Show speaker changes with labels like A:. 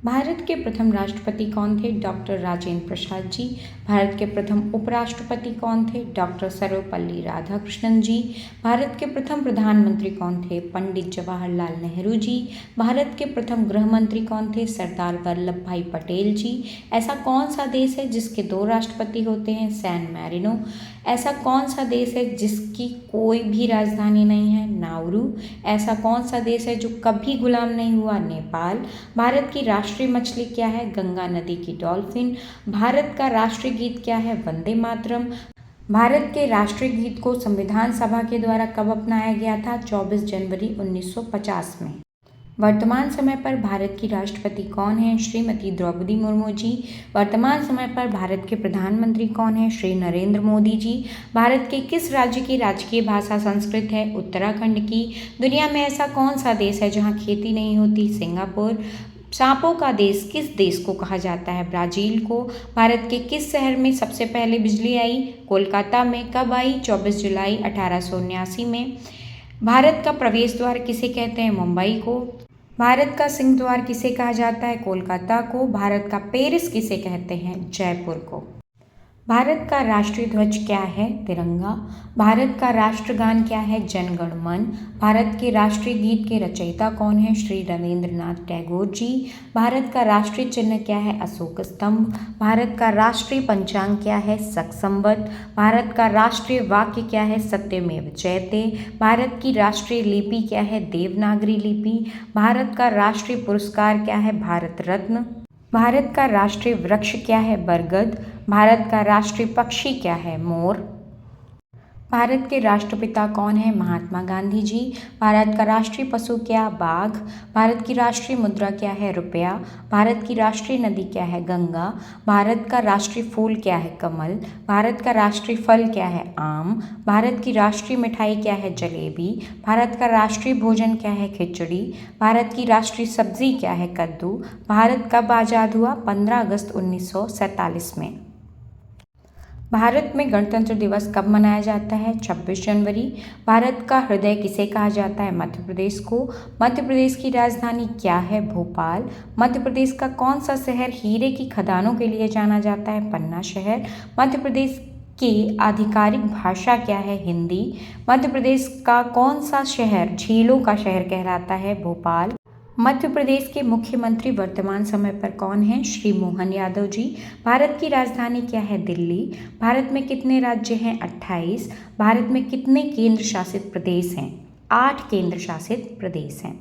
A: भारत के प्रथम राष्ट्रपति कौन थे? डॉक्टर राजेंद्र प्रसाद जी। भारत के प्रथम उपराष्ट्रपति कौन थे? डॉक्टर सर्वपल्ली राधाकृष्णन जी। भारत के प्रथम प्रधानमंत्री कौन थे? पंडित जवाहरलाल नेहरू जी। भारत के प्रथम गृह मंत्री कौन थे? सरदार वल्लभ भाई पटेल जी। ऐसा कौन सा देश है जिसके 2 राष्ट्रपति होते हैं? San Marino. ऐसा कौन सा देश है जिसकी कोई भी राजधानी नहीं है? नाउरू। ऐसा कौन सा देश है जो कभी गुलाम नहीं हुआ? नेपाल। भारत की राष्ट्रीय मछली क्या है? गंगा नदी की डॉल्फिन। भारत का राष्ट्रीय गीत क्या है? वंदे मातरम। भारत के राष्ट्रीय गीत को संविधान सभा के द्वारा कब अपनाया गया था? 24 जनवरी 1950 में। वर्तमान समय पर भारत की राष्ट्रपति कौन है? श्रीमती द्रौपदी मुर्मू जी। वर्तमान समय पर भारत के प्रधानमंत्री कौन है? श्री नरेंद्र मोदी जी। भारत के किस राज्य की राजकीय भाषा संस्कृत है? उत्तराखंड की। दुनिया में ऐसा कौन सा देश है जहां खेती नहीं होती? सिंगापुर। सांपों का देश किस देश को कहा जाता है? ब्राजील को। भारत के किस शहर में सबसे पहले बिजली आई? कोलकाता में। कब आई? 24 जुलाई 1879 में। भारत का प्रवेश द्वार किसे कहते हैं? मुंबई को। भारत का सिंह द्वार किसे कहा जाता है? कोलकाता को। भारत का पेरिस किसे कहते हैं? जयपुर को। भारत का राष्ट्रीय ध्वज क्या है? तिरंगा। भारत का राष्ट्रगान क्या है? जन गण मन। भारत के राष्ट्रीय गीत के रचयिता कौन है? श्री रविंद्रनाथ टैगोर जी। भारत का राष्ट्रीय चिन्ह क्या है? अशोक स्तंभ। भारत का राष्ट्रीय पंचांग क्या है? शक संवत। भारत का राष्ट्रीय वाक्य क्या है? सत्यमेव जयते। भारत की राष्ट्रीय लिपि क्या है? देवनागरी लिपि। भारत का राष्ट्रीय पुरस्कार क्या है? भारत रत्न। भारत का राष्ट्रीय वृक्ष क्या है? बरगद। भारत का राष्ट्रीय पक्षी क्या है? मोर। भारत के राष्ट्रपिता कौन है? महात्मा गांधी जी। भारत का राष्ट्रीय पशु क्या? बाघ। भारत की राष्ट्रीय मुद्रा क्या है? रुपया। भारत की राष्ट्रीय नदी क्या है? गंगा। भारत का राष्ट्रीय फूल क्या है? कमल। भारत का राष्ट्रीय फल क्या है? आम। भारत की राष्ट्रीय मिठाई क्या है? जलेबी। भारत का राष्ट्रीय भोजन क्या है? खिचड़ी। भारत की राष्ट्रीय सब्जी क्या है? कद्दू। भारत कब आज़ाद हुआ? 15 अगस्त 1947 में। भारत में गणतंत्र दिवस कब मनाया जाता है? 26 जनवरी। भारत का हृदय किसे कहा जाता है? मध्य प्रदेश को। मध्य प्रदेश की राजधानी क्या है? भोपाल। मध्य प्रदेश का कौन सा शहर हीरे की खदानों के लिए जाना जाता है? पन्ना शहर। मध्य प्रदेश की आधिकारिक भाषा क्या है? हिंदी। मध्य प्रदेश का कौन सा शहर झीलों का शहर कहलाता है? भोपाल। मध्य प्रदेश के मुख्यमंत्री वर्तमान समय पर कौन हैं? श्री मोहन यादव जी। भारत की राजधानी क्या है? दिल्ली। भारत में कितने राज्य हैं? 28। भारत में कितने केंद्र शासित प्रदेश हैं? 8 केंद्र शासित प्रदेश हैं।